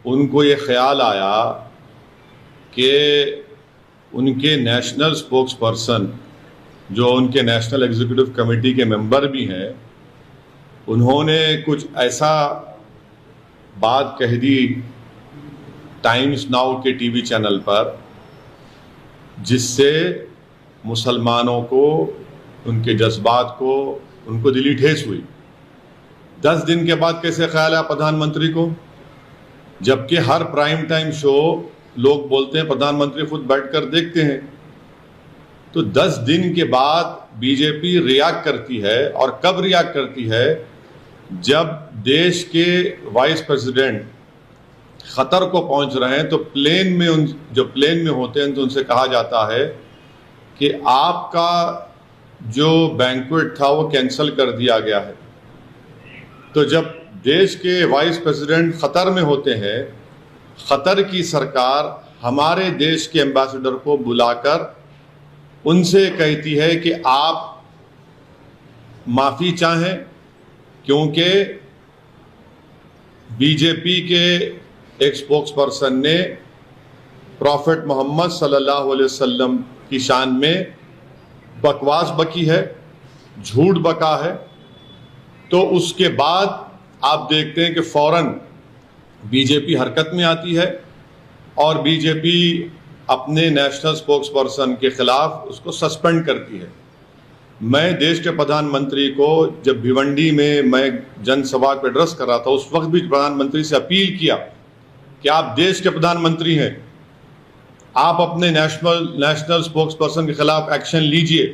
उनको ये ख्याल आया कि उनके नेशनल स्पोक्स पर्सन जो उनके नेशनल एग्जीक्यूटिव कमेटी के मेंबर भी हैं, उन्होंने कुछ ऐसा बात कह दी टाइम्स नाउ के टीवी चैनल पर जिससे मुसलमानों को, उनके जज्बात को, उनको दिली ठेस हुई। 10 दिन के बाद कैसे ख्याल आया प्रधानमंत्री को, जबकि हर प्राइम टाइम शो लोग बोलते हैं प्रधानमंत्री खुद बैठकर देखते हैं। तो 10 दिन के बाद बीजेपी रिएक्ट करती है, और कब रिएक्ट करती है? जब देश के वाइस प्रेसिडेंट खतर को पहुंच रहे हैं तो प्लेन में जो प्लेन में होते हैं तो उनसे कहा जाता है कि आपका जो बैंक्वेट था वो कैंसिल कर दिया गया है। तो जब देश के वाइस प्रेसिडेंट खतर में होते हैं, खतर की सरकार हमारे देश के एम्बेसडर को बुलाकर उनसे कहती है कि आप माफ़ी चाहें, क्योंकि बीजेपी के एक स्पोक्स पर्सन ने प्रॉफिट मोहम्मद सल्लल्लाहु अलैहि वसल्लम की शान में बकवास बकी है, झूठ बका है। तो उसके बाद आप देखते हैं कि फौरन बीजेपी हरकत में आती है और बीजेपी अपने नेशनल स्पोक्स पर्सन के खिलाफ उसको सस्पेंड करती है। मैं देश के प्रधानमंत्री को जब भिवंडी में मैं जनसभा को एड्रेस कर रहा था, उस वक्त भी प्रधानमंत्री से अपील किया कि आप देश के प्रधानमंत्री हैं, आप अपने नेशनल स्पोक्स पर्सन के खिलाफ एक्शन लीजिए।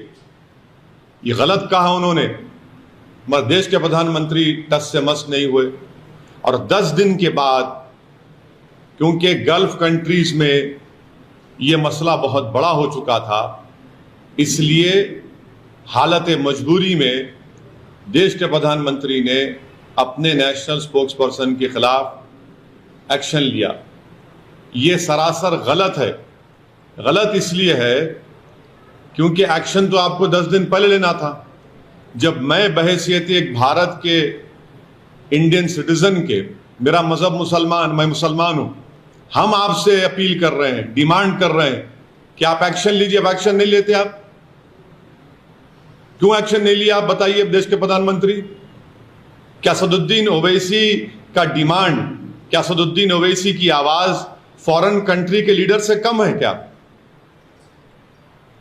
ये गलत कहा उन्होंने, मगर देश के प्रधानमंत्री टस से मस नहीं हुए। और 10 दिन के बाद, क्योंकि गल्फ कंट्रीज में ये मसला बहुत बड़ा हो चुका था, इसलिए हालत मजबूरी में देश के प्रधानमंत्री ने अपने नेशनल स्पोक्स पर्सन के खिलाफ एक्शन लिया। ये सरासर गलत है। गलत इसलिए है क्योंकि एक्शन तो आपको 10 दिन पहले लेना था। जब मैं बहैसियत एक भारत के इंडियन सिटीजन के, मेरा मजहब मुसलमान, मैं मुसलमान हूं, हम आपसे अपील कर रहे हैं, डिमांड कर रहे हैं कि आप एक्शन लीजिए। अब एक्शन नहीं लेते आप, क्यों एक्शन नहीं लिया आप बताइए देश के प्रधानमंत्री? क्या असदुद्दीन ओवैसी का डिमांड, क्या असदुद्दीन ओवैसी की आवाज फॉरेन कंट्री के लीडर से कम है क्या?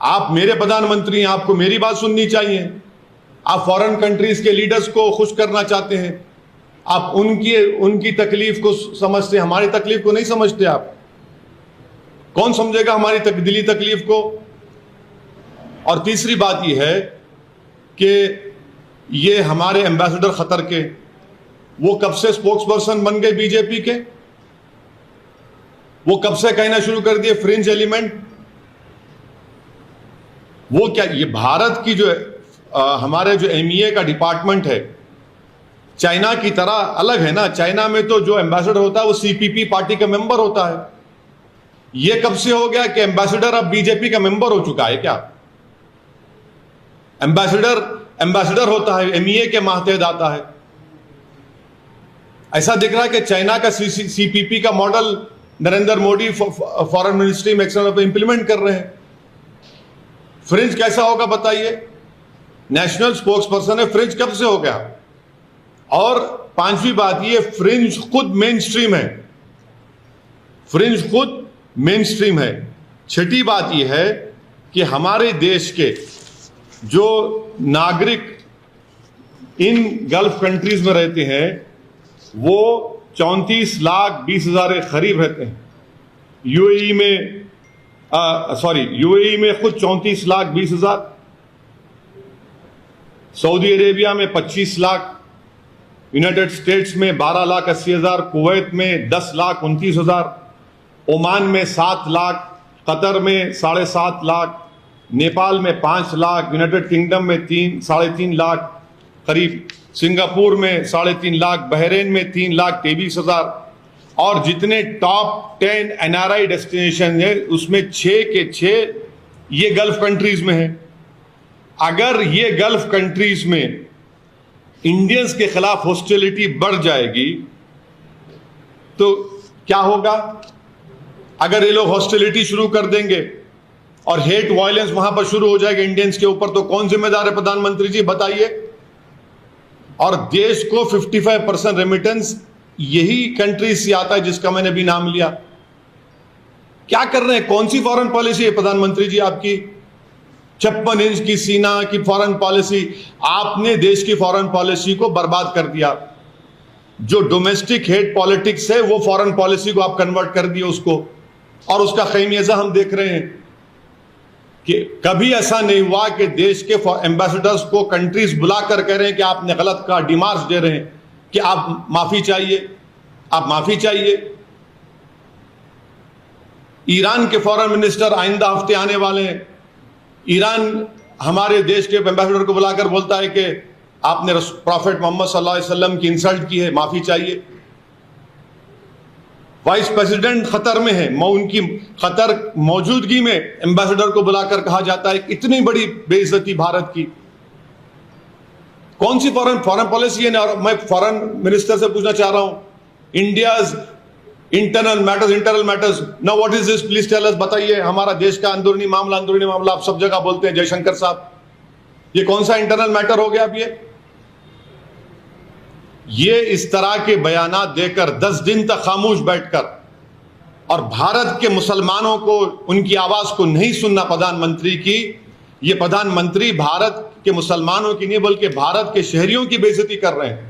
आप मेरे प्रधानमंत्री हैं, आपको मेरी बात सुननी चाहिए। आप फॉरेन कंट्रीज के लीडर्स को खुश करना चाहते हैं, आप उनकी तकलीफ को समझते, हमारी तकलीफ को नहीं समझते। आप कौन समझेगा हमारी दिली तकलीफ को? और तीसरी बात यह है कि ये हमारे एम्बेसडर खतर के, वो कब से स्पोक्स पर्सन बन गए बीजेपी के? वो कब से कहना शुरू कर दिए फ्रिंज एलिमेंट? वो क्या, ये भारत की जो हमारे जो एमईए का डिपार्टमेंट है, चाइना की तरह अलग है ना। चाइना में तो जो एम्बेसडर होता है वो सीपीपी पार्टी का मेंबर होता है। ये कब से हो गया कि एम्बेसडर अब बीजेपी का मेंबर हो चुका है क्या? एम्बेसडर होता है, एमईए के मातहत आता है। ऐसा दिख रहा है कि चाइना का सीपीपी का model Narendra Modi foreign ministry में एक्सटर्नल पे इंप्लीमेंट कर रहे हैं। फ्रिंज कैसा होगा बताइए? नेशनल स्पोक्स पर्सन है, फ्रिंज कब से हो गया? और पांचवी बात, ये फ्रिंज खुद मेन स्ट्रीम है, फ्रिंज खुद मेन स्ट्रीम है। छठी बात यह है कि हमारे देश के जो नागरिक इन गल्फ कंट्रीज में रहते हैं वो 34,20,000 के करीब रहते हैं। यूएई में खुद 34,20,000, सऊदी अरेबिया में 25 लाख, यूनाइटेड स्टेट्स में 12,80,000, कुवैत में 10,29,000, ओमान में 7 लाख, कतर में 7.5 लाख, नेपाल में 5 लाख, यूनाइटेड किंगडम में 3-3.5 लाख करीब, सिंगापुर में 3.5 लाख, बहरीन में 3,23,000। और जितने टॉप 10 एनआरआई डेस्टिनेशन है उसमें 6 के 6 ये गल्फ कंट्रीज में है। अगर ये गल्फ कंट्रीज में इंडियंस के खिलाफ हॉस्टिलिटी बढ़ जाएगी तो क्या होगा अगर ये लोग हॉस्टिलिटी शुरू कर देंगे और हेट वायलेंस वहां पर शुरू हो जाएगा इंडियंस के ऊपर, तो कौन जिम्मेदार है प्रधानमंत्री जी बताइए। और देश को 55% रेमिटेंस यही कंट्री से आता है जिसका मैंने भी नाम लिया। क्या कर रहे हैं, कौन सी फॉरेन पॉलिसी है प्रधानमंत्री जी आपकी? 56 इंच की सीना की फॉरेन पॉलिसी, आपने देश की फॉरेन पॉलिसी को बर्बाद कर दिया। जो डोमेस्टिक हेट पॉलिटिक्स है वो फॉरेन पॉलिसी को आप कन्वर्ट कर दिए उसको, और उसका खैमियाजा हम देख रहे हैं कि कभी ऐसा नहीं हुआ कि देश के एम्बेसडर्स को कंट्रीज बुलाकर कह रहे हैं कि आपने गलत कहा, डिमार्च दे रहे हैं कि आप माफी चाहिए, आप माफी चाहिए। ईरान के फॉरेन मिनिस्टर आइंदा हफ्ते आने वाले हैं, ईरान हमारे देश के एम्बेसडर को बुलाकर बोलता है कि आपने प्रॉफेट मोहम्मद सल्लल्लाहु अलैहि वसल्लम की इंसल्ट की है, माफी चाहिए। वाइस प्रेसिडेंट खतर में है, उनकी खतर मौजूदगी में एम्बेसडर को बुलाकर कहा जाता है इतनी बड़ी बेइज्जती भारत की। कौन सी फॉरेन पॉलिसी है? और मैं फॉरेन मिनिस्टर से पूछना चाह रहा हूं, India's internal matters now what is this, please tell us, बताइए। हमारा देश का अंदरूनी मामला आप सब जगह बोलते हैं जयशंकर साहब, ये कौन सा इंटरनल मैटर हो गया? अब ये इस तरह के बयानात देकर 10 दिन तक खामोश बैठकर और भारत के मुसलमानों को उनकी आवाज को नहीं सुनना प्रधानमंत्री की, ये प्रधानमंत्री भारत के मुसलमानों की नहीं बल्कि भारत के शहरियों की बेइज्जती कर रहे हैं।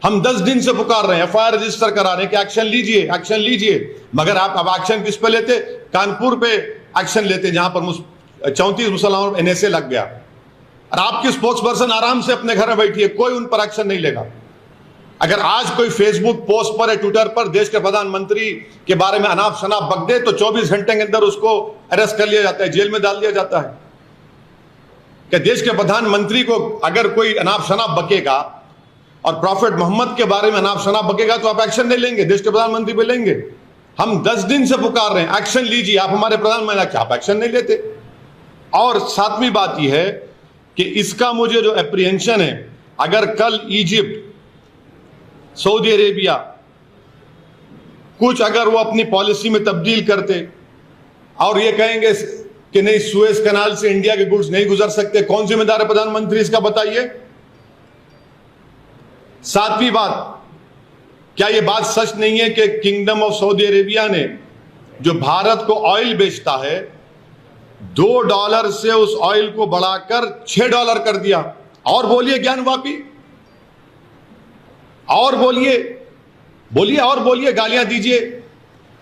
हम 10 दिन से पुकार रहे हैं, एफआईआर रजिस्टर करा रहे हैं कि एक्शन लीजिए, एक्शन लीजिए, मगर आप अब एक्शन किस पे लेते? कानपुर पे एक्शन लेते जहां पर 34 मुसलमानों एनएसए लग गया, और आपके स्पोक्स पर्सन आराम से अपने घर में बैठिए, कोई उन पर एक्शन नहीं लेगा। अगर आज कोई फेसबुक पोस्ट पर या ट्विटर पर देश के प्रधानमंत्री के बारे में अनाप शनाप बक दे तो 24 घंटे के अंदर उसको अरेस्ट कर लिया जाता है, जेल में डाल दिया जाता है। कि देश के प्रधानमंत्री को अगर कोई अनाप शनाप बकेगा और प्रॉफेट मोहम्मद के बारे में अनाप शनाप बकेगा तो आप एक्शन नहीं लेंगे, देश के प्रधानमंत्री पे लेंगे। हम 10 दिन से पुकार रहे हैं एक्शन लीजिए, आप हमारे प्रधानमंत्री, आप एक्शन नहीं लेते। और सातवीं बात यह है कि इसका मुझे जो एप्रीहेंशन है, अगर कल इजिप्ट, सऊदी अरेबिया कुछ अगर वो अपनी पॉलिसी में तब्दील करते और ये कहेंगे कि नहीं सुएज कनाल से इंडिया के गुड्स नहीं गुजर सकते, कौन जिम्मेदार है प्रधानमंत्री इसका बताइए। सातवीं बात, क्या यह बात सच नहीं है कि किंगडम ऑफ सऊदी अरेबिया ने जो भारत को ऑयल बेचता है $2 से उस ऑयल को बढ़ाकर $6 कर दिया? और बोलिए ज्ञानवापी, और बोलिए और बोलिए, गालियां दीजिए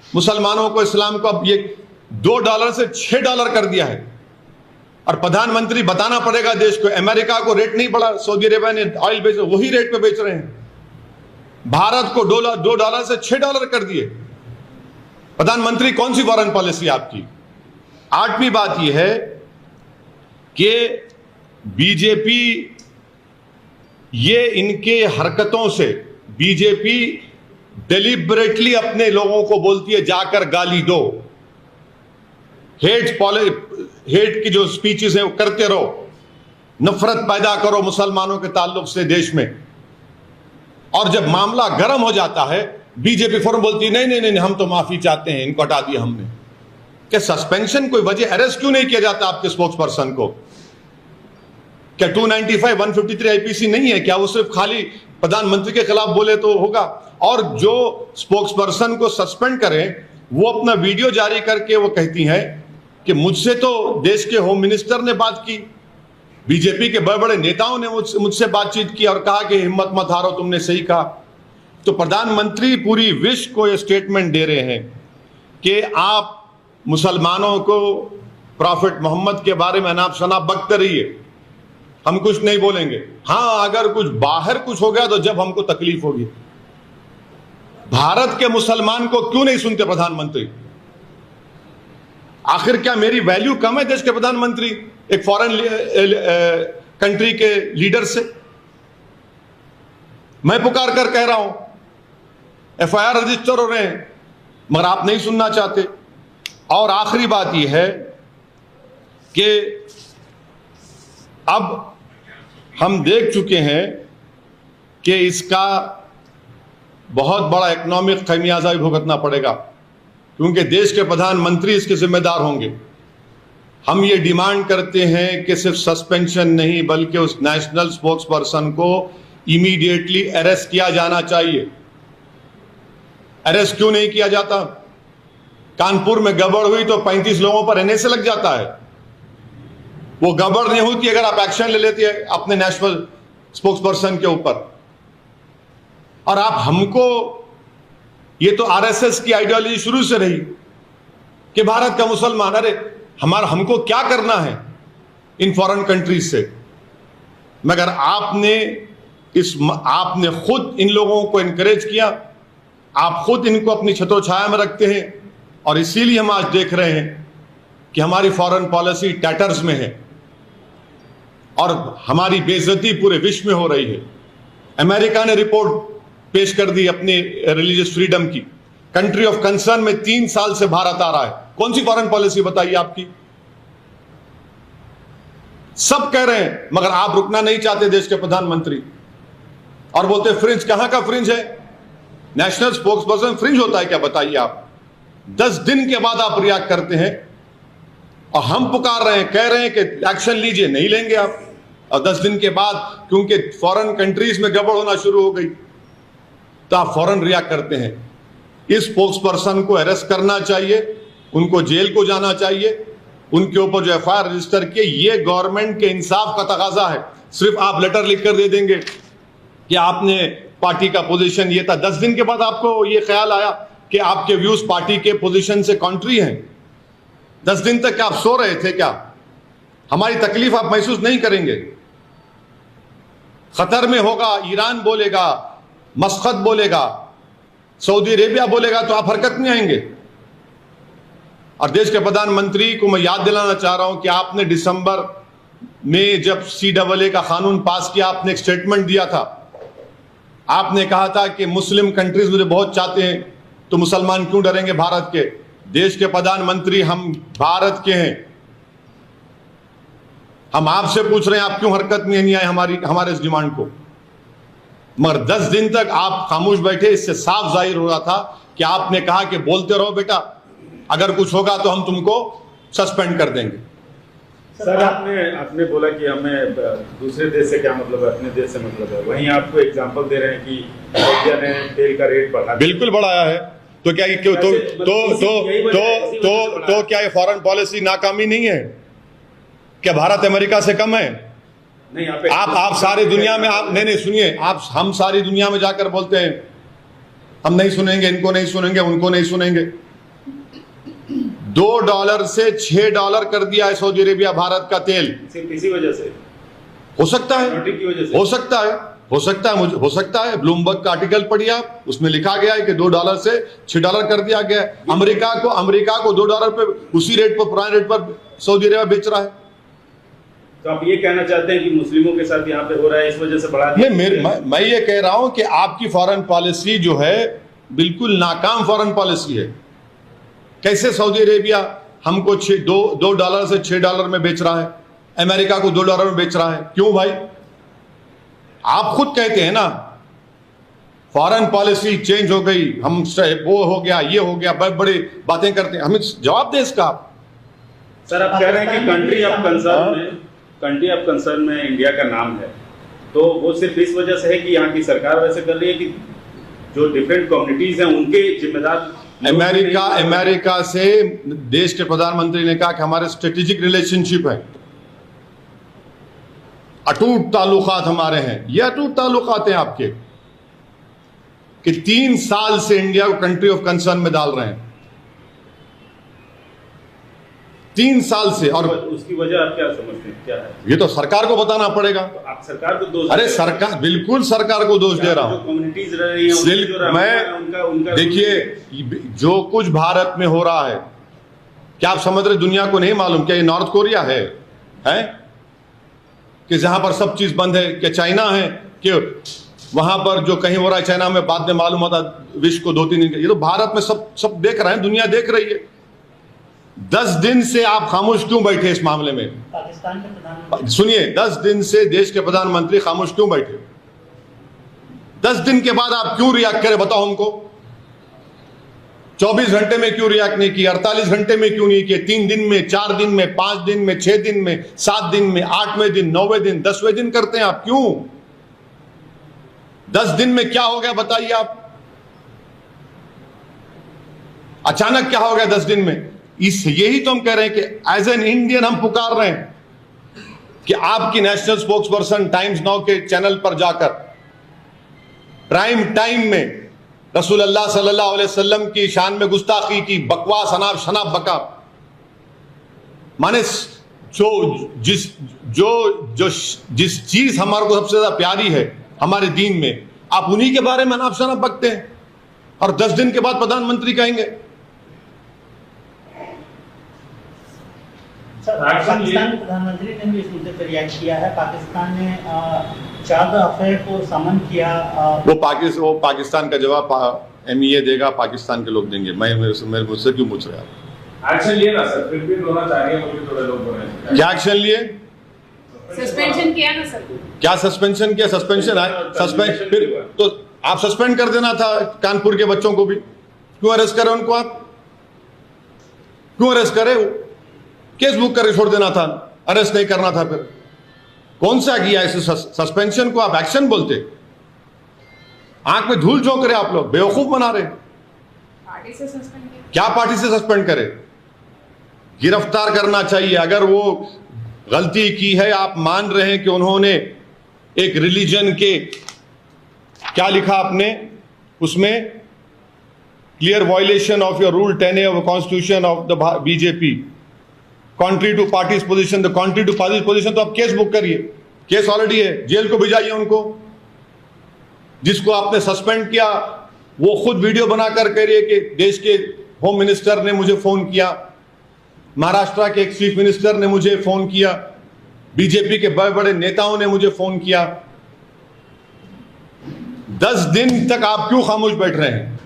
मुसलमानों को, इस्लाम को। अब ये $2 से $6 कर दिया है, और प्रधानमंत्री बताना पड़ेगा देश को, अमेरिका को रेट नहीं बढ़ा, सऊदी अरेबिया ने ऑयल बेच वही रेट पे बेच रहे हैं। भारत को $2 से $6 कर दिए। प्रधानमंत्री कौन सी फॉरेन पॉलिसी आपकी? आठवीं बात यह है कि बीजेपी, ये इनके हरकतों से बीजेपी डेलिबरेटली अपने लोगों को बोलती है जाकर गाली दो, हेट की जो स्पीचेस है वो करते रहो, नफरत पैदा करो मुसलमानों के ताल्लुक से देश में। और जब मामला गर्म हो जाता है बीजेपी फौरन बोलती है नहीं नहीं नहीं हम तो माफी चाहते हैं, इनको हटा दिया हमने। क्या सस्पेंशन कोई वजह, अरेस्ट क्यों नहीं किया जाता आपके स्पोक्स पर्सन को? क्या 295 153 आईपीसी नहीं है क्या? वो सिर्फ खाली प्रधानमंत्री के खिलाफ बोले तो होगा? और जो स्पोक्स पर्सन को सस्पेंड करें वो अपना वीडियो जारी करके वो कहती हैं कि मुझसे तो देश के होम मिनिस्टर ने बात की, बीजेपी के बड़े बड़े नेताओं ने मुझसे बातचीत की और कहा कि हिम्मत मत हारो, तुमने सही कहा। तो प्रधानमंत्री पूरी विश्व को यह स्टेटमेंट दे रहे हैं कि आप मुसलमानों को प्रॉफेट मोहम्मद के बारे में अनाप शनाप बकते रहिए, हम कुछ नहीं बोलेंगे। हां, अगर कुछ बाहर कुछ हो गया तो जब हमको तकलीफ होगी। भारत के मुसलमान को क्यों नहीं सुनते प्रधानमंत्री? आखिर क्या मेरी वैल्यू कम है देश के प्रधानमंत्री एक फॉरेन कंट्री के लीडर से? मैं पुकार कर कह रहा हूं एफआईआर रजिस्टर हो रहे हैं, मगर आप नहीं सुनना चाहते। और आखिरी बात यह है कि अब हम देख चुके हैं कि इसका बहुत बड़ा इकोनॉमिक खमियाजा भी भुगतना पड़ेगा, क्योंकि देश के प्रधानमंत्री इसके जिम्मेदार होंगे। हम ये डिमांड करते हैं कि सिर्फ सस्पेंशन नहीं बल्कि उस नेशनल स्पोक्स पर्सन को इमीडिएटली अरेस्ट किया जाना चाहिए। अरेस्ट क्यों नहीं किया जाता? कानपुर में गड़बड़ हुई तो 35 लोगों पर एनएसए लग जाता है। वो गड़बड़ नहीं होती अगर आप एक्शन ले लेते हैं अपने नेशनल स्पोक्स पर्सन के ऊपर। और आप हमको, ये तो आरएसएस की आइडियोलॉजी शुरू से रही कि भारत का मुसलमान, अरे हमको क्या करना है इन फॉरेन कंट्रीज से? मगर आपने खुद इन लोगों को एनकरेज किया, आप खुद इनको अपनी छत्रोछाया में रखते हैं, और इसीलिए हम आज देख रहे हैं कि हमारी फॉरेन पॉलिसी टैटर्स में है और हमारी बेइज्जती पूरे विश्व में हो रही है। अमेरिका ने रिपोर्ट पेश कर दी अपनी रिलीजियस फ्रीडम की, कंट्री ऑफ कंसर्न में 3 साल से भारत आ रहा है। कौन सी फॉरेन पॉलिसी बताइए आपकी? सब कह रहे हैं, मगर आप रुकना नहीं चाहते देश के प्रधानमंत्री, और बोलते फ्रिंज। कहां का फ्रिंज है? नेशनल स्पोक्स पर्सन फ्रिंज होता है क्या? बताइए आप। 10 दिन के बाद आप रिएक्ट करते हैं, और हम पुकार रहे हैं, कह रहे हैं कि एक्शन लीजिए, नहीं लेंगे आप। और 10 दिन के बाद क्योंकि फॉरेन कंट्रीज में गड़बड़ होना शुरू हो गई तो आप फौरन रिएक्ट करते हैं। इस स्पोक्स पर्सन को अरेस्ट करना चाहिए, उनको जेल को जाना चाहिए, उनके ऊपर जो एफआईआर रजिस्टर किए। ये गवर्नमेंट के इंसाफ का तकाजा है। सिर्फ आप लेटर लिखकर दे देंगे कि आपने पार्टी का पोजीशन ये था, 10 दिन के बाद आपको ये ख्याल आया कि आपके व्यूज पार्टी के पोजीशन से कॉन्ट्री हैं। 10 दिन तक आप सो रहे थे क्या? हमारी तकलीफ आप महसूस नहीं करेंगे? खतर में होगा, ईरान बोलेगा, मस्कत बोलेगा, सऊदी अरेबिया बोलेगा, तो आप हरकत नहीं आएंगे। और देश के प्रधानमंत्री को मैं याद दिलाना चाह रहा हूं कि आपने दिसंबर में जब CAA का कानून पास किया, आपने एक स्टेटमेंट दिया था। आपने कहा था कि मुस्लिम कंट्रीज मुझे बहुत चाहते हैं, तो मुसलमान क्यों डरेंगे भारत के? देश के प्रधानमंत्री, हम भारत के हैं, हम आपसे पूछ रहे हैं आप क्यों हरकत में नहीं आए हमारे इस डिमांड को? मगर 10 दिन तक आप खामोश बैठे। इससे साफ जाहिर हो रहा था कि आपने कहा कि बोलते रहो बेटा, अगर कुछ होगा तो हम तुमको सस्पेंड कर देंगे। सर, आपने बोला कि हमें दूसरे देश से क्या मतलब है, अपने देश से मतलब है। वहीं आपको एग्जांपल दे रहे हैं कि इंडिया ने तेल का रेट बढ़ा, बिल्कुल बढ़ाया है। तो क्या क्यों तो क्या ये फॉरेन पॉलिसी नाकामी नहीं है? क्या भारत अमेरिका से कम है? नहीं, आप सारी दुनिया में, आप नहीं सुनिए, हम सारी दुनिया में जाकर बोलते हैं हम नहीं सुनेंगे, इनको नहीं सुनेंगे, उनको नहीं सुनेंगे। $2 से $6 कर दिया है सऊदी अरेबिया भारत का तेल। सिर्फ इसी वजह से हो सकता है, हो सकता है ब्लूमबर्ग का आर्टिकल पढ़िए आप, उसमें लिखा गया है कि $2 से $6 कर दिया गया है। अमेरिका को $2 पे, उसी रेट पर, पुराने रेट पर सऊदी अरेबिया बेच रहा है। तो आप ये कहना चाहते हैं कि मुस्लिमों के साथ यहाँ पे हो रहा है, इस वजह से बढ़ा दिया? मैं ये कह रहा हूं कि आपकी फॉरेन पॉलिसी जो है बिल्कुल नाकाम फॉरेन पॉलिसी है। कैसे सऊदी अरेबिया हमको $2 से $6 में बेच रहा है, अमेरिका को $2 में बेच रहा है? क्यों भाई? आप खुद कहते हैं ना फॉरेन पॉलिसी चेंज हो गई, हम वो हो गया, ये हो गया, बड़े बड़ी बातें करते हैं। हमें जवाब दे इसका। सर, आप कह रहे हैं कि कंट्री ऑफ कंसर्न में इंडिया का नाम है, तो वो सिर्फ इस वजह से है कि यहाँ की सरकार वैसे कर रही है कि जो डिफरेंट कम्युनिटीज हैं उनके जिम्मेदार? अमेरिका से देश के प्रधानमंत्री ने कहा कि हमारे स्ट्रेटेजिक रिलेशनशिप है, अटूट ताल्लुकात हमारे हैं। ये अटूट ताल्लुकात हैं आपके कि 3 साल से इंडिया को कंट्री ऑफ कंसर्न में डाल रहे हैं, 3 साल से। और उसकी वजह आप क्या समझते हैं, क्या है? ये तो सरकार को बताना पड़ेगा। तो आप सरकार को दोष? अरे सरकार, बिल्कुल सरकार को दोष दे रहा हूं। कम्युनिटीज रह रही हैं, मैं देखिए, जो कुछ भारत में हो रहा है, क्या आप समझ रहे दुनिया को नहीं मालूम? क्या ये नॉर्थ कोरिया है कि जहां पर सब चीज बंद है? क्या चाइना है कि वहां पर जो कहीं हो रहा है चाइना में बाद में मालूम होता विश्व को 2-3 दिन? ये तो भारत में सब देख रहे हैं, दुनिया देख रही है। 10 दिन से आप खामोश क्यों बैठे इस मामले में? पाकिस्तान के प्रधानमंत्री, सुनिए, 10 दिन से देश के प्रधानमंत्री खामोश क्यों बैठे? 10 दिन के बाद आप क्यों रिएक्ट करें, बताओ हमको। 24 घंटे में क्यों रिएक्ट नहीं किया, 48 घंटे में क्यों नहीं किया, 3 दिन में, 4 दिन में, 5 दिन में, 6 दिन में, 7 दिन में, 8वें दिन, 9वें दिन, 10वें दिन करते हैं आप क्यों? 10 दिन में क्या हो गया बताइए आप, अचानक क्या हो गया 10 दिन में? यही तो हम कह रहे हैं कि एज एन इंडियन हम पुकार रहे हैं कि आपकी national spokes person times now के चैनल पर जाकर प्राइम टाइम में रसूलुल्लाह सल्लल्लाहु अलैहि वसल्लम की शान में गुस्ताखी की, बकवास, अनाप शनाप बका, माने जिस चीज हमारे को सबसे ज्यादा प्यारी है हमारे दीन में, आप उन्हीं के बारे में अनाप शनाप बकते हैं और 10 दिन के बाद प्रधानमंत्री कहेंगे। पाकिस्तान के प्रधानमंत्री ने भी इस मुद्दे पर रिएक्ट किया है। पाकिस्तान ने चाद अफेयर को समन किया। वो पाकिस्तान का जवाब MEA देगा, पाकिस्तान के लोग देंगे। मुझसे क्यों पूछ रहे हैं? एक्शन लिए ना सर, फिर होना चाह रही है, मुझे थोड़े लोग बोल रहे हैं। क्या एक्शन लिए? सस्पेंशन किया ना सर। क्या सस्पेंशन किया? सस्पेंशन है, सस्पेंड फिर तो आप सस्पेंड कर देना था कानपुर के बच्चों को भी। क्यों अरेस्ट करे उनको? आप क्यों अरेस्ट करे? केस बुक करके छोड़ देना था, अरेस्ट नहीं करना था। फिर कौन सा किया इस सस्पेंशन को आप एक्शन बोलते? आंख में धूल झोंक रहे आप लोग, बेवकूफ बना रहे। पार्टी से सस्पेंड किया। क्या पार्टी से सस्पेंड करे? गिरफ्तार करना चाहिए। अगर वो गलती की है, आप मान रहे हैं कि उन्होंने एक रिलीजन के, क्या लिखा आपने उसमें, clear violation of your rule 10A of constitution of the BJP, contrary to party's position, the contrary to party's position, तो आप केस बुक करिए। केस ऑलरेडी है, जेल को भिजाइए उनको। जिसको आपने सस्पेंड किया वो खुद वीडियो बनाकर कह रही है कि देश के होम मिनिस्टर ने मुझे फोन किया, महाराष्ट्र के एक चीफ मिनिस्टर ने मुझे फोन किया, बीजेपी के बड़े बड़े नेताओं ने मुझे फोन किया। 10 दिन तक आप क्यों खामोश बैठ रहे हैं?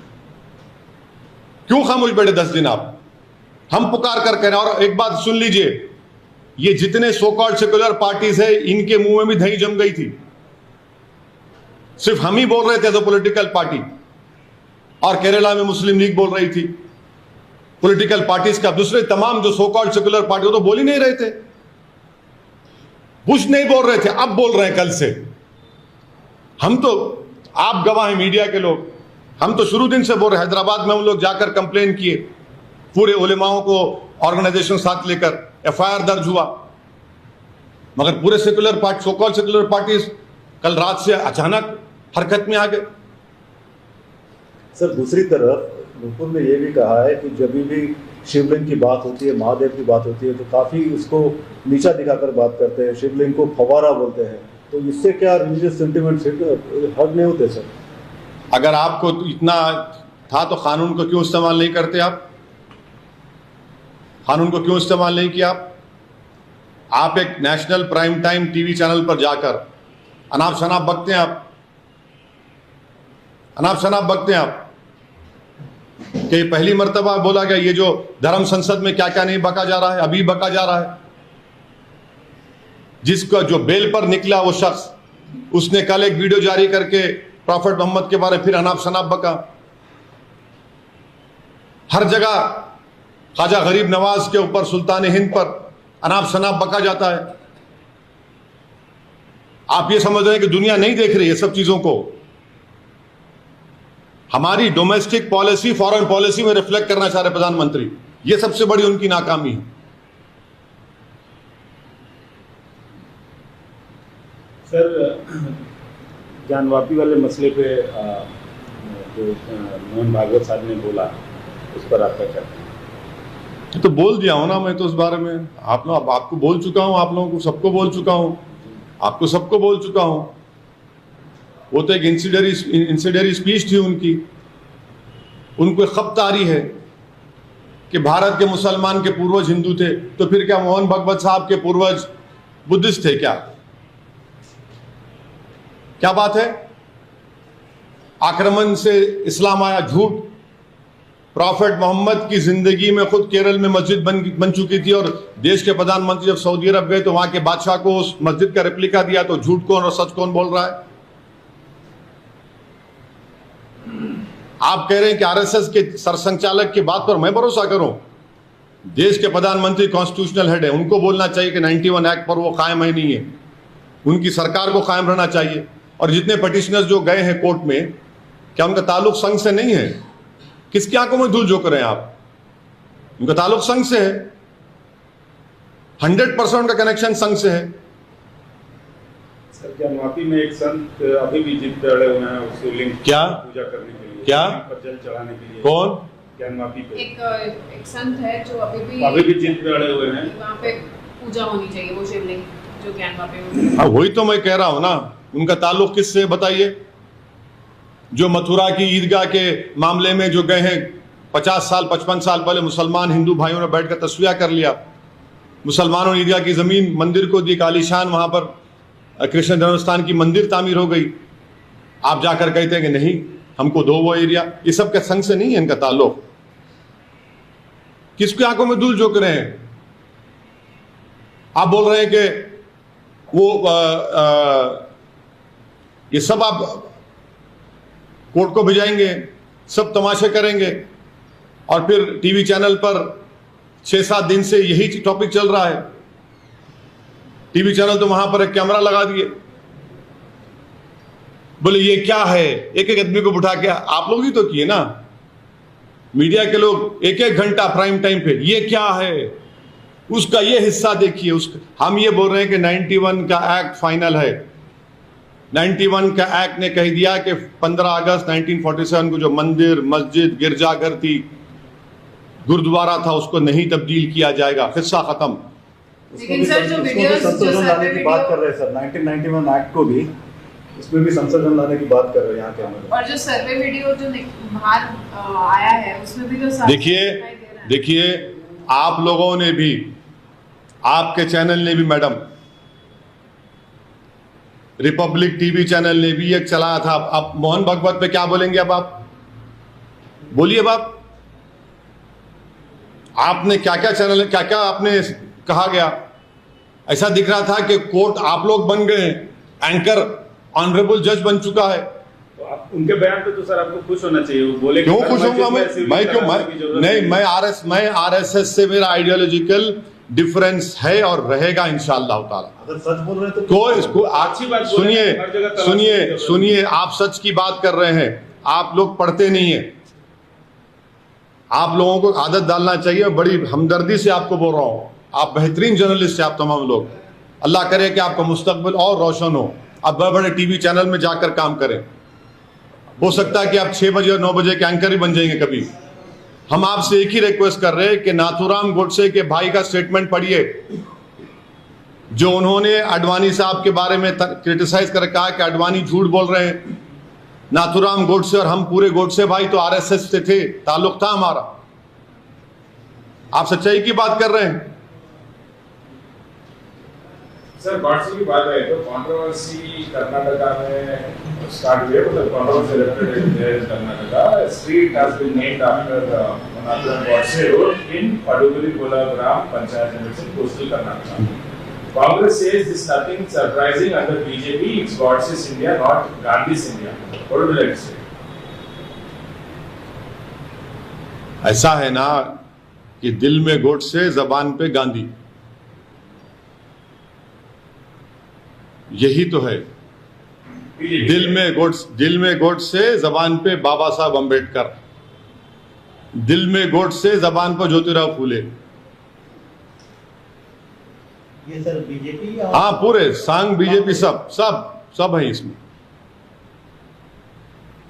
क्यों खामोश बैठे 10 दिन आप? हम पुकार कर कह रहे हैं। और एक बात सुन लीजिए, ये जितने सो कॉल्ड सेक्युलर पार्टीज है, इनके मुंह में भी दही जम गई थी। सिर्फ हम ही बोल रहे थे एज अ पॉलिटिकल पार्टी, और केरला में मुस्लिम लीग बोल रही थी। पॉलिटिकल पार्टीज का दूसरे तमाम जो सो कॉल्ड सेक्युलर पार्टी, वो तो बोल ही नहीं रहे थे, कुछ नहीं बोल रहे थे। अब बोल रहे हैं कल से। हम तो, आप गवाह हैं मीडिया के लोग, हम तो शुरू दिन से बोल रहे हैं। हैदराबाद में हम लोग जाकर कंप्लेन किए, पूरे उलेमाओं को ऑर्गेनाइजेशन साथ लेकर FIR दर्ज हुआ, मगर पूरे secular party, so called secular parties कल रात से अचानक हरकत में आ गए। सर, दूसरी तरफ नुपुर ने यह भी कहा है कि जब भी शिवलिंग की बात होती है, महादेव की बात होती है, तो काफ़ी उसको नीचा दिखाकर बात करते हैं, शिवलिंग को फवारा बोलते हैं। तो इससे क्या रिलीजियस सेंटिमेंट हर्ट नहीं होते सर? अगर आपको इतना था तो कानून को क्यों इस्तेमाल नहीं करते आप? कानून को क्यों इस्तेमाल नहीं किया आप? एक national prime time TV channel पर जाकर अनाप शनाप बकते हैं आप, अनाप शनाप बकते हैं आप। कि पहली मर्तबा बोला गया ये जो धर्म संसद में क्या क्या नहीं बका जा रहा है, अभी बका जा रहा है। जिसका जो बेल पर निकला वो शख्स, उसने कल एक वीडियो जारी करके प्रॉफेट मोहम्मद के बारे में फिर अनाप शनाप बका। हर जगह ख्वाजा गरीब नवाज के ऊपर, सुल्तान हिंद पर अनाप शनाप बका जाता है। आप ये समझ रहे हैं कि दुनिया नहीं देख रही है सब चीजों को? हमारी डोमेस्टिक पॉलिसी फॉरेन पॉलिसी में रिफ्लेक्ट करना चाह रहे प्रधानमंत्री, ये सबसे बड़ी उनकी नाकामी है। सर, ज्ञानवापी वाले मसले पे जो मोहन भागवत साहब ने बोला, उस पर आपका क्या? तो बोल दिया हूं ना मैं तो उस बारे में। आप लोग, आपको बोल चुका हूं, आप लोगों को सबको बोल चुका हूं, आपको सबको बोल चुका हूं। वो तो एक इंसिडेंटरी स्पीच थी उनकी। उनको खपत आ रही है कि भारत के मुसलमान के पूर्वज हिंदू थे, तो फिर क्या मोहन भागवत साहब के पूर्वज बुद्धिस्ट थे क्या? क्या बात है? आक्रमण से इस्लाम आया, झूठ। प्रॉफेट मोहम्मद की जिंदगी में खुद केरल में मस्जिद बन चुकी थी, और देश के प्रधानमंत्री जब सऊदी अरब गए तो वहां के बादशाह को उस मस्जिद का रेप्लिका दिया, तो झूठ कौन और सच कौन बोल रहा है? आप कह रहे हैं कि आरएसएस के सरसंचालक की बात पर मैं भरोसा करूं? देश के प्रधानमंत्री कॉन्स्टिट्यूशनल हेड है, उनको बोलना चाहिए कि 91 एक्ट पर वो कायम है नहीं है, उनकी सरकार को कायम रहना चाहिए। और जितने पिटिशनर्स जो गए हैं कोर्ट में, क्या उनका ताल्लुक संघ से नहीं है? किसकी आंखों में धूल झोंक रहे हैं आप? उनका ताल्लुक संघ से है, 100% उनका कनेक्शन संघ से है। सर ज्ञानवापी में एक संत अभी भी जिद पे अड़े हुए हैं उस शिवलिंग क्या? पूजा करने के लिए, क्या? पर जल चढ़ाने के लिए। कौन? ज्ञानवापी पे एक संत है जो अभी भी जिद पे अड़े हुए हैं। वहाँ पे पूजा होनी चाहिए, वो शिवलिंग जो ज्ञानवापी में। हाँ, वही तो मैं कह रहा हूं ना, उनका ताल्लुक किससे बताइए? जो मथुरा की ईदगाह के मामले में जो गए हैं 50 साल 55 साल पहले, मुसलमान हिंदू भाइयों ने बैठकर तस्वीर कर लिया, मुसलमानों ने ईदगाह की जमीन मंदिर को दी, आलीशान वहां पर कृष्ण जन्मस्थान की मंदिर तामीर हो गई। आप जाकर कहते हैं कि नहीं हमको दो वो एरिया। ये सब के संघ से नहीं है इनका ताल्लुक। किसकी आंखों में धूल झोंक रहे हैं? आप बोल रहे हैं कि वो ये सब आप कोर्ट को भिजाएंगे, सब तमाशे करेंगे, और फिर टीवी चैनल पर 6-7 दिन से यही टॉपिक चल रहा है। टीवी चैनल तो वहां पर एक कैमरा लगा दिए, बोले ये क्या है, एक एक आदमी को बिठा के, आप लोग ही तो किए ना, मीडिया के लोग 1-1 घंटा प्राइम टाइम पे, ये क्या है, उसका ये हिस्सा देखिए, उसका। हम ये बोल रहे हैं कि 91 का एक्ट फाइनल है। 91 का एक्ट ने कह दिया कि 15 अगस्त 1947 को जो मंदिर, मस्जिद, गिरजाघर थी, गुरुद्वारा था, उसको नहीं तब्दील किया जाएगा, किस्सा खत्म। लेकिन सर जो वीडियोस संशोधन लाने की बात कर रहे हैं सर, 1991 एक्ट को भी, इसमें भी संशोधन लाने की बात कर रहे हैं यहाँ के अंदर। और जो सर्वे वीडियो जो बाहर आया है उसमें भी तो देखिए आप लोगों ने भी, आपके चैनल ने भी मैडम, रिपब्लिक टीवी चैनल ने भी एक चलाया था। आप मोहन भागवत पे क्या बोलेंगे? अब आप बोलिए, अब आपने क्या क्या चैनल, क्या क्या आपने कहा गया? ऐसा दिख रहा था कि कोर्ट आप लोग बन गए, एंकर ऑनरेबल जज बन चुका है। तो आप उनके बयान पे तो सर आपको खुश होना चाहिए। वो बोले क्यों खुश होऊंगा मैं क्यों मैं आरएसएस से मेरा आइडियोलॉजिकल डिफरेंस है और रहेगा इंशाअल्लाह ताला। अगर सच बोल रहे हैं तो इसको अच्छी बात बोले, हर जगह सुनिए, आप सच की बात कर रहे हैं, आप लोग पढ़ते नहीं है। आप लोगों को आदत डालना चाहिए, बड़ी हमदर्दी से आपको बोल रहा हूं। आप बेहतरीन जर्नलिस्ट हैं, आप तमाम लोग। अल्लाह करे कि आपका मुस्तकबिल और रोशन हो, आप बड़े बड़े टीवी चैनल में जाकर काम करें। हो सकता है कि आप 6 बजे और 9 बजे के एंकर ही बन जाएंगे कभी। हम आपसे एक ही रिक्वेस्ट कर रहे हैं कि नाथूराम गोडसे के भाई का स्टेटमेंट पढ़िए, जो उन्होंने अडवाणी साहब के बारे में क्रिटिसाइज कर कहा कि अडवाणी झूठ बोल रहे हैं। नाथूराम गोडसे और हम पूरे गोडसे भाई तो आरएसएस से थे, ताल्लुक था हमारा। आप सच्चाई की बात कर रहे हैं। सर गॉडसे की बात है तो कंट्रोवर्सी कर्नाटका में स्टार्ट हुई है, मतलब controversy elected Karnataka street has been named after Nathuram Godse road in Paduguri Kolagram panchayat limits in coastal Karnataka. Congress says this is nothing surprising under BJP. It's Godse's India, not Gandhi's India. What would you like to say? ऐसा है ना कि दिल में गोडसे, जबान पे गांधी, यही तो है। दिल में गोडसे, जबान पे बाबा साहब अंबेडकर, दिल में गोडसे, जबान पर ज्योतिराव फूले। ये सर बीजेपी, हाँ पूरे सांग बीजेपी सब है इसमें।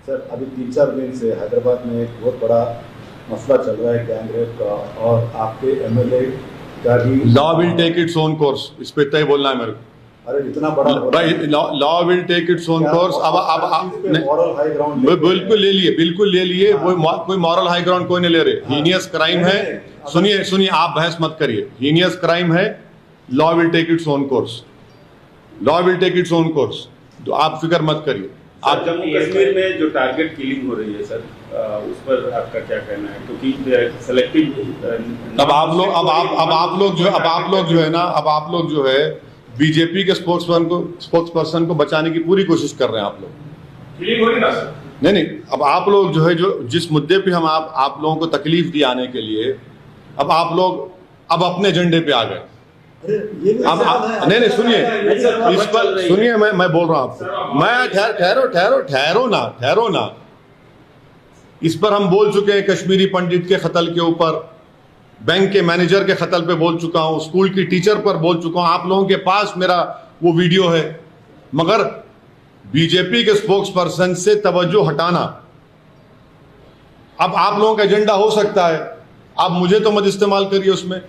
सर अभी 3-4 दिन से हैदराबाद में एक बहुत बड़ा मसला चल रहा है गैंग रेप का, और आपके एमएलए का भी। Law will take its own course, इस पे तय बोलना है मेरे को। अरे इतना बड़ा भाई, law will take its own course. अब मॉरल हाई ग्राउंड बिल्कुल ले लिए। कोई मॉरल हाई ग्राउंड कोई नहीं ले रहे। हीनियस क्राइम है। सुनिए आप बहस मत करिए। हीनियस क्राइम है, law will take its own course, law will take its own course. तो आप फिक्र मत करिए। आप जम्मू कश्मीर में जो टारगेट किलिंग हो रही है सर, उस पर आपका क्या कहना है? क्योंकि सेलेक्टिव अब आप लोग जो है बीजेपी के स्पोक्स पर्सन को बचाने की पूरी कोशिश कर रहे हैं। आप लोग किलिंग हो रही ना सर? नहीं, अब आप लोग जो है, जो जिस मुद्दे पे हम आप लोगों को तकलीफ दी आने के लिए, अब आप लोग अब अपने एजेंडे पे आ गए। अरे ये भी अब नहीं सुनिए, इस पर सुनिए, मैं बोल रहा हूं आपको, मैं ठहरो ना। इस पर हम बोल चुके हैं, कश्मीरी पंडित के कत्ल के ऊपर, बैंक के मैनेजर के कत्ल पे बोल चुका हूं, स्कूल की टीचर पर बोल चुका हूं, आप लोगों के पास मेरा वो वीडियो है। मगर बीजेपी के स्पोक्स पर्सन से तवज्जो हटाना, अब आप लोगों का एजेंडा हो सकता है, आप मुझे तो मत इस्तेमाल करिए उसमें,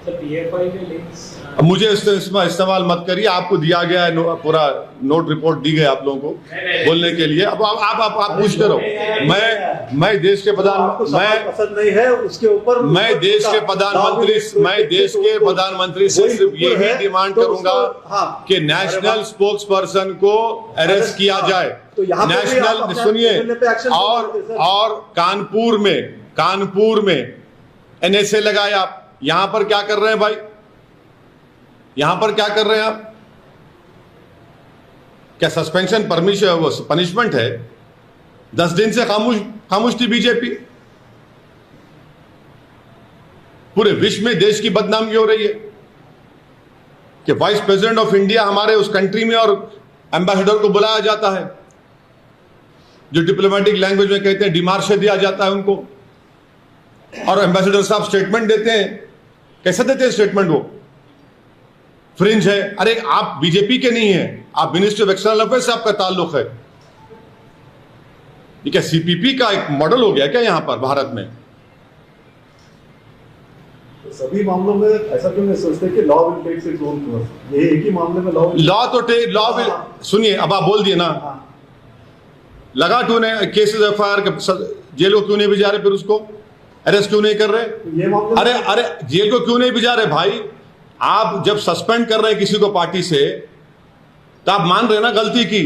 अब मुझे इस्तेमाल मत करिए। आपको दिया गया है पूरा नोट रिपोर्ट दी गई आप लोगों को बोलने के लिए। अब आप पूछते रहो। मैं देश के पसंद नहीं है उसके ऊपर, मैं देश के प्रधानमंत्री से सिर्फ यही डिमांड करूंगा कि नेशनल स्पोक्स पर्सन को अरेस्ट किया जाए। नेशनल सुनिए, और कानपुर में NSA लगाया। आप यहां पर क्या कर रहे हैं भाई? यहां पर क्या कर रहे हैं आप? क्या सस्पेंशन पनिशमेंट है? 10 दिन से खामोश थी बीजेपी। पूरे विश्व में देश की बदनामी हो रही है कि वाइस प्रेसिडेंट ऑफ इंडिया हमारे उस कंट्री में और एम्बेसडर को बुलाया जाता है, जो डिप्लोमेटिक लैंग्वेज में कहते हैं डिमार्शे दिया जाता है उनको, और एम्बेसडर साहब स्टेटमेंट देते हैं। कैसे देते हैं स्टेटमेंट? वो फ्रिंज है। अरे आप बीजेपी के नहीं है, आप मिनिस्ट्री ऑफ एक्सटर्नल अफेयर्स से आपका ताल्लुक है। ये क्या CPP का एक मॉडल हो गया क्या यहां पर भारत में? तो सभी मामलों में ऐसा क्यों नहीं सोचते कि law will take its own course? ये एक ही मामले में लॉ विल सुनिए, अब आप बोल दिए ना, लगा क्यों नहीं केसेस FIR जेल को क्यों नहीं भिजा रहे? फिर उसको अरेस्ट क्यों नहीं कर रहे? अरे जेल को क्यों नहीं भिजा रहे भाई? आप जब सस्पेंड कर रहे हैं किसी को पार्टी से, तो आप मान रहे ना गलती की,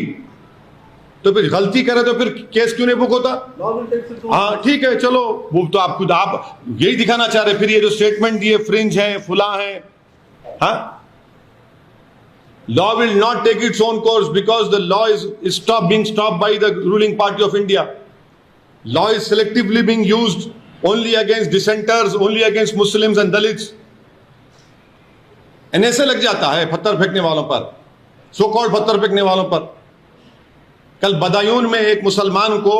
तो फिर गलती करे तो फिर केस क्यों नहीं बुक होता? हाँ ठीक है, चलो वो तो आप खुद आप यही दिखाना चाह रहे। फिर ये जो स्टेटमेंट दिए फ्रिंज है, फुला है, हाँ? Law will not take its own course because the law is being stopped by the ruling party of India. Law is selectively being used only against dissenters, only against Muslims and Dalits. NSA लग जाता है पत्थर फेंकने वालों पर, so called पत्थर फेंकने वालों पर। कल बदायूं में एक मुसलमान को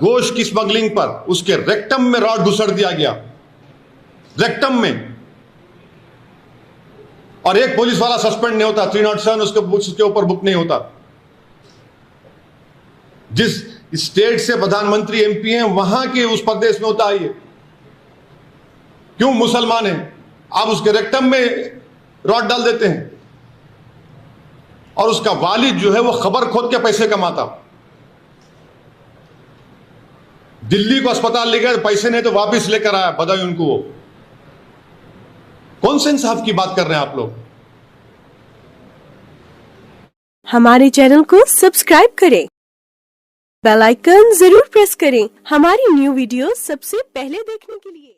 गोश्त की स्मगलिंग पर उसके रेक्टम में रॉड घुसड़ दिया गया, रेक्टम में, और एक पुलिस वाला सस्पेंड नहीं होता, 307 उसके ऊपर बुक नहीं होता। जिस स्टेट से प्रधानमंत्री MP हैं वहां के उस प्रदेश में होता है ये। क्यों? मुसलमान है, आप उसके रेक्टम में रॉड डाल देते हैं, और उसका वालिद जो है वो खबर खोद के पैसे कमाता। दिल्ली को अस्पताल ले गए, पैसे नहीं तो वापस लेकर आया बदायूं को। वो कौन से इंसाफ की बात कर रहे हैं आप लोग? हमारे चैनल को सब्सक्राइब करें, बेल आइकन जरूर प्रेस करें हमारी न्यू वीडियो सबसे पहले देखने के लिए।